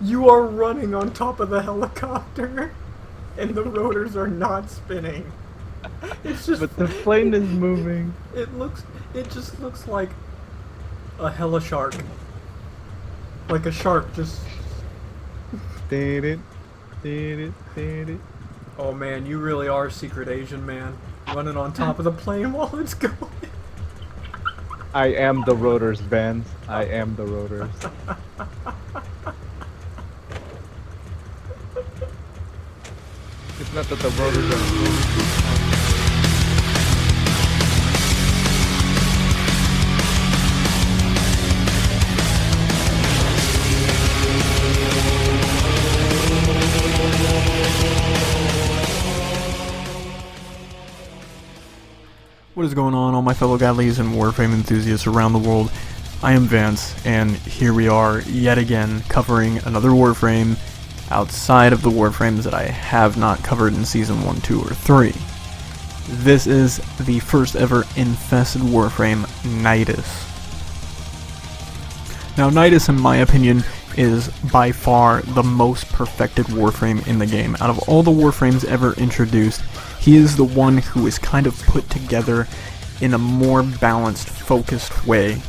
You are running on top of the helicopter, and the rotors are not spinning. It's just. But the plane is moving. It just looks like a hella shark. Like a shark just. Did it. Oh man, you really are a secret Asian man. Running on top of the plane while it's going. I am the rotors, Vance. I am the rotors. It's not that the rotors are. What is going on, all my fellow godlies and Warframe enthusiasts around the world? I am Vance, and here we are yet again covering another Warframe outside of the Warframes that I have not covered in Season 1, 2, or 3. This is the first ever infested Warframe, Nidus. Now, Nidus, in my opinion, is by far the most perfected Warframe in the game. Out of all the Warframes ever introduced, he is the one who is kind of put together in a more balanced, focused way.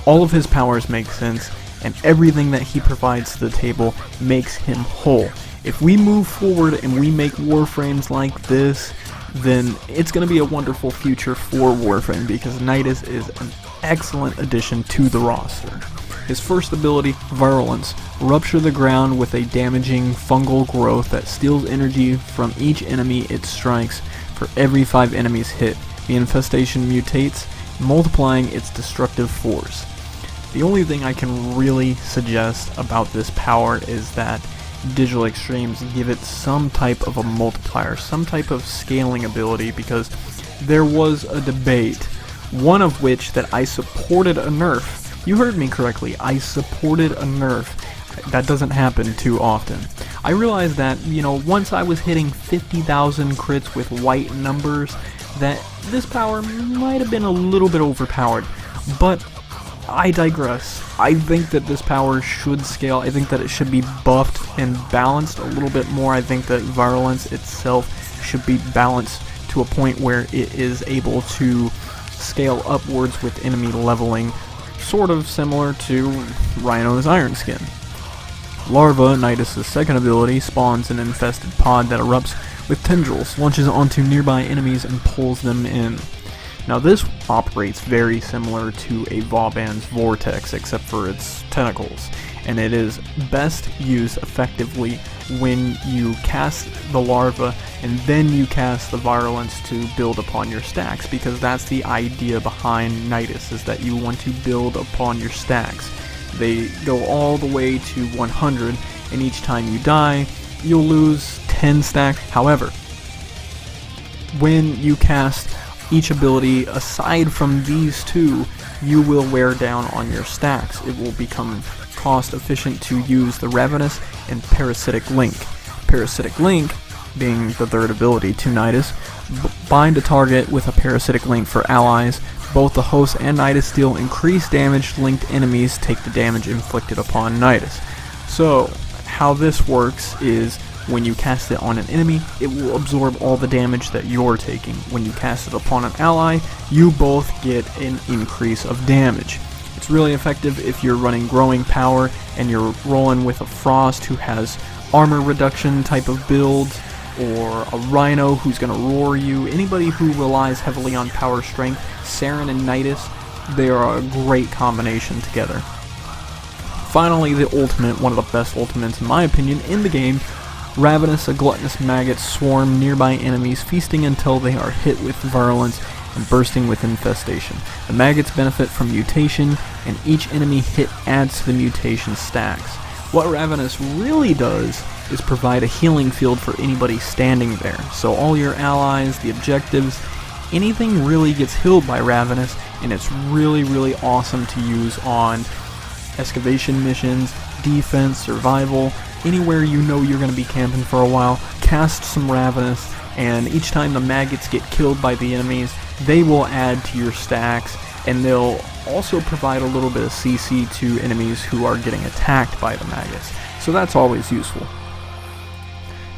All of his powers make sense, and everything that he provides to the table makes him whole. If we move forward and we make Warframes like this, then it's going to be a wonderful future for Warframe, because Nidus is an excellent addition to the roster. His first ability, Virulence, rupture the ground with a damaging fungal growth that steals energy from each enemy it strikes for every 5 enemies hit. The infestation mutates, multiplying its destructive force. The only thing I can really suggest about this power is that Digital Extremes give it some type of a multiplier, some type of scaling ability, because there was a debate, one of which that I supported a nerf. You heard me correctly, I supported a nerf. That doesn't happen too often. I realized that, once I was hitting 50,000 crits with white numbers, that this power might have been a little bit overpowered. But I digress. I think that this power should scale. I think that it should be buffed and balanced a little bit more. I think that Virulence itself should be balanced to a point where it is able to scale upwards with enemy leveling, sort of similar to Rhino's Iron Skin. Larva, Nidus' second ability, spawns an infested pod that erupts with tendrils, launches onto nearby enemies, and pulls them in. Now this operates very similar to a Vauban's Vortex, except for its tentacles, and it is best used effectively when you cast the larva and then you cast the Virulence to build upon your stacks, because that's the idea behind Nidus, is that you want to build upon your stacks. They go all the way to 100, and each time you die, you'll lose 10 stacks. However, when you cast each ability aside from these two, you will wear down on your stacks. It will become cost efficient to use the Ravenous and Parasitic Link. Parasitic Link, being the third ability to Nidus, bind a target with a Parasitic Link for allies. Both the host and Nidus deal increased damage. Linked enemies take the damage inflicted upon Nidus. So, how this works is when you cast it on an enemy, it will absorb all the damage that you're taking. When you cast it upon an ally, you both get an increase of damage. It's really effective if you're running Growing Power and you're rolling with a Frost who has armor reduction type of build, or a Rhino who's going to roar you. Anybody who relies heavily on power strength, Saren and Nidus, they are a great combination together. Finally, the ultimate, one of the best ultimates in my opinion in the game, Ravenous, a gluttonous maggot, swarm nearby enemies, feasting until they are hit with virulence and bursting with infestation. The maggots benefit from mutation, and each enemy hit adds to the mutation stacks. What Ravenous really does is provide a healing field for anybody standing there. So all your allies, the objectives, anything really gets healed by Ravenous, and it's really, really awesome to use on excavation missions, defense, survival, anywhere you know you're going to be camping for a while. Cast some Ravenous, and each time the maggots get killed by the enemies, they will add to your stacks, and they'll also provide a little bit of CC to enemies who are getting attacked by the maggots. so that's always useful.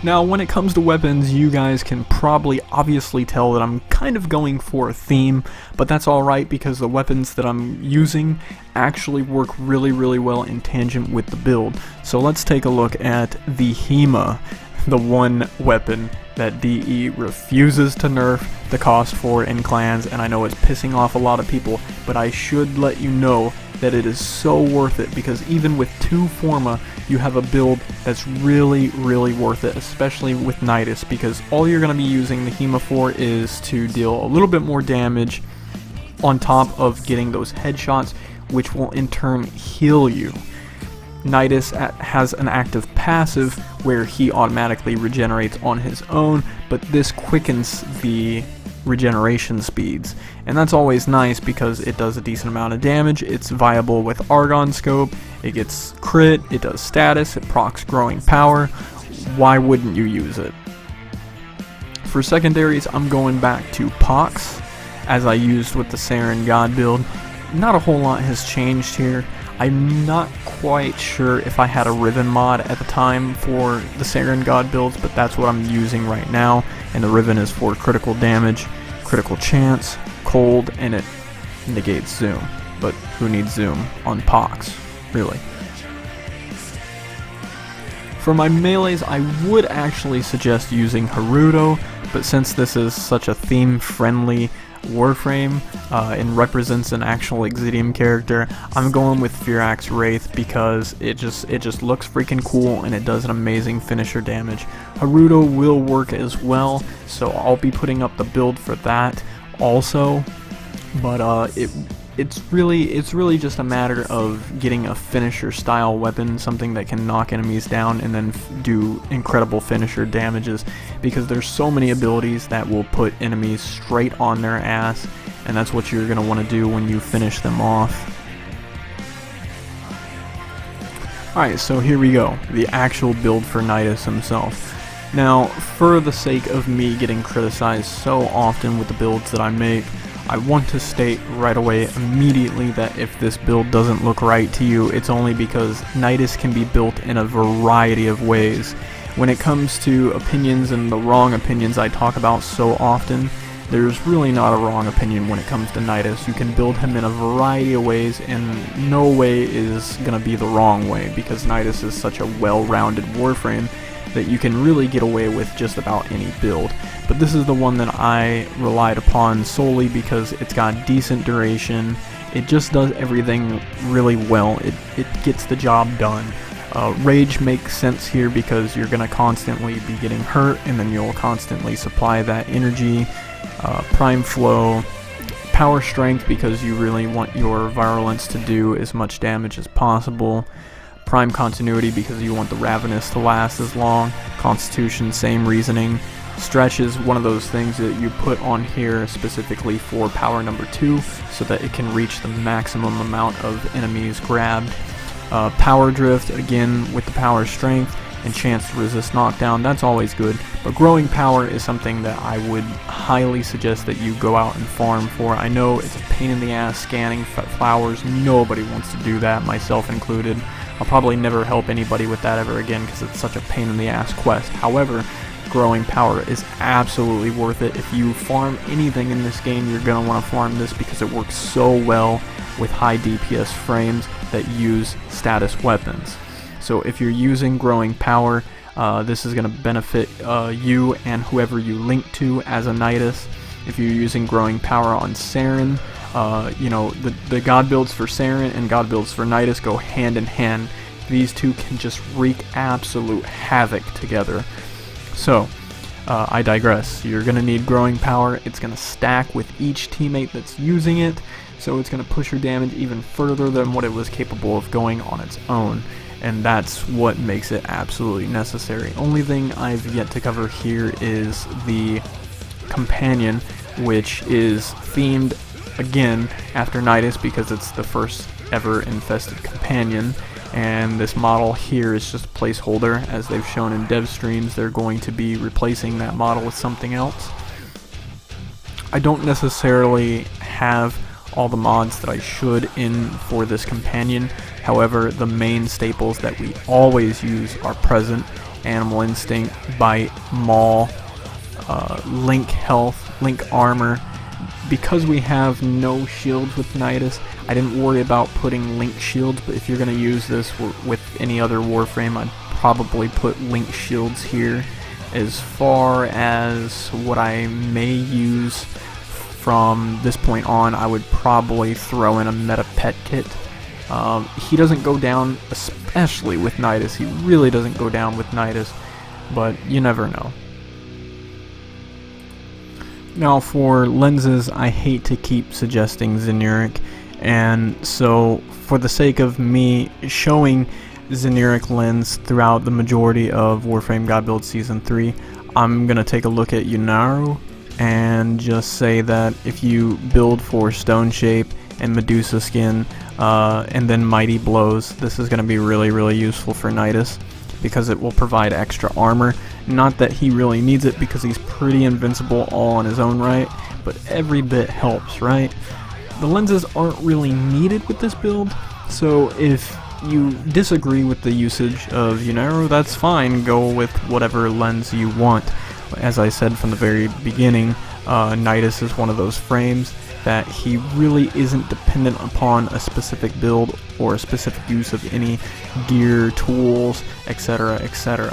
Now, when it comes to weapons, you guys can probably obviously tell that I'm kind of going for a theme, but that's alright because the weapons that I'm using actually work really well in tangent with the build. So let's take a look at the Hema, the one weapon that DE refuses to nerf the cost for in clans, and I know it's pissing off a lot of people, but I should let you know that it is so worth it, because even with 2 Forma, you have a build that's really worth it, especially with Nidus, because all you're going to be using the Hema for is to deal a little bit more damage on top of getting those headshots, which will in turn heal you. Nidus has an active passive where he automatically regenerates on his own, but this quickens the regeneration speeds, and that's always nice because it does a decent amount of damage. It's viable with Argon Scope, it gets crit, it does status, it procs growing power. Why wouldn't you use it? For secondaries, I'm going back to Pox, as I used with the Saren God build. Not a whole lot has changed here. I'm not quite sure if I had a Riven mod at the time for the Saren God builds, but that's what I'm using right now, and the Riven is for critical damage, critical chance, cold, and it negates zoom. But who needs zoom on Pox, really? For my melees, I would actually suggest using Haruto, but since this is such a theme-friendly Warframe and represents an actual Exidium character, I'm going with Furax Wraith because it just looks freaking cool and it does an amazing finisher damage. Haruto will work as well, so I'll be putting up the build for that also, but it's really just a matter of getting a finisher style weapon, something that can knock enemies down and then do incredible finisher damages, because there's so many abilities that will put enemies straight on their ass, and that's what you're going to want to do when you finish them off. Alright, so here we go, the actual build for Nidus himself. Now, for the sake of me getting criticized so often with the builds that I make, I want to state right away immediately that if this build doesn't look right to you, it's only because Nidus can be built in a variety of ways. When it comes to opinions and the wrong opinions I talk about so often, there's really not a wrong opinion when it comes to Nidus. You can build him in a variety of ways, and no way is going to be the wrong way, because Nidus is such a well-rounded Warframe that you can really get away with just about any build. But this is the one that I relied upon solely because it's got decent duration, it just does everything really well, it gets the job done. Rage makes sense here because you're going to constantly be getting hurt, and then you'll constantly supply that energy. Prime Flow, Power Strength because you really want your Virulence to do as much damage as possible. Prime Continuity because you want the Ravenous to last as long. Constitution, same reasoning. Stretch is one of those things that you put on here specifically for power number 2 so that it can reach the maximum amount of enemies grabbed. Power Drift, again with the Power Strength and chance to resist knockdown, that's always good, but Growing Power is something that I would highly suggest that you go out and farm for. I know it's a pain in the ass scanning flowers, nobody wants to do that, myself included. I'll probably never help anybody with that ever again because it's such a pain in the ass quest. However, Growing Power is absolutely worth it. If you farm anything in this game, you're going to want to farm this because it works so well with high DPS frames that use status weapons. So if you're using Growing Power, this is going to benefit you and whoever you link to as a Nidus. If you're using Growing Power on Saren, you know, the God builds for Saren and God builds for Nidus go hand in hand. These two can just wreak absolute havoc together. So, I digress. You're going to need Growing Power. It's going to stack with each teammate that's using it, so it's going to push your damage even further than what it was capable of going on its own. And that's what makes it absolutely necessary. Only thing I've yet to cover here is the Companion, which is themed again after Nidus because it's the first ever infested companion, and this model here is just a placeholder. As they've shown in dev streams, they're going to be replacing that model with something else. I don't necessarily have all the mods that I should in for this companion, However, the main staples that we always use are present: Animal Instinct, Bite, Maul, Link Health, Link Armor. Because we have no shields with Nidus, I didn't worry about putting Link Shields, but if you're going to use this with any other Warframe, I'd probably put Link Shields here. As far as what I may use from this point on, I would probably throw in a Meta Pet Kit. He doesn't go down, especially with Nidus. He really doesn't go down with Nidus, but you never know. Now for lenses, I hate to keep suggesting Zenuric, and so for the sake of me showing Zenuric lens throughout the majority of Warframe God Build Season 3, I'm going to take a look at Yunnaru and just say that if you build for Stone Shape and Medusa Skin and then Mighty Blows, this is going to be really useful for Nidus because it will provide extra armor. Not that he really needs it because he's pretty invincible all on his own right, but every bit helps, right? The lenses aren't really needed with this build, so if you disagree with the usage of Yunnaru, that's fine, go with whatever lens you want. As I said from the very beginning, Nidus is one of those frames that he really isn't dependent upon a specific build or a specific use of any gear, tools, etc, etc.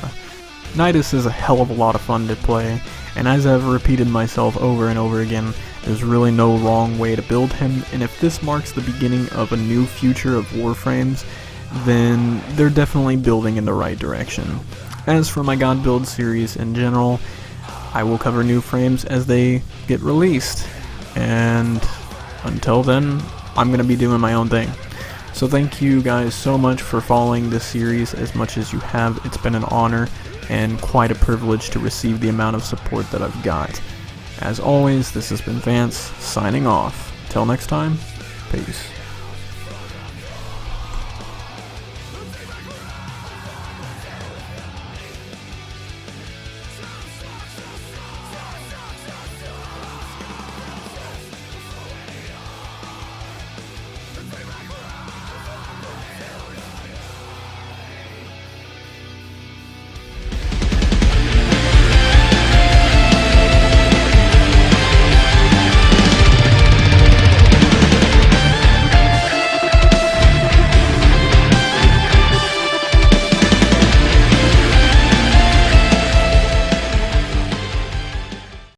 Nidus is a hell of a lot of fun to play, and as I've repeated myself over and over again, there's really no wrong way to build him, and if this marks the beginning of a new future of Warframes, then they're definitely building in the right direction. As for my God Build series in general, I will cover new frames as they get released, and until then, I'm going to be doing my own thing. So thank you guys so much for following this series as much as you have. It's been an honor and quite a privilege to receive the amount of support that I've got. As always, this has been Vance, signing off. Till next time, peace.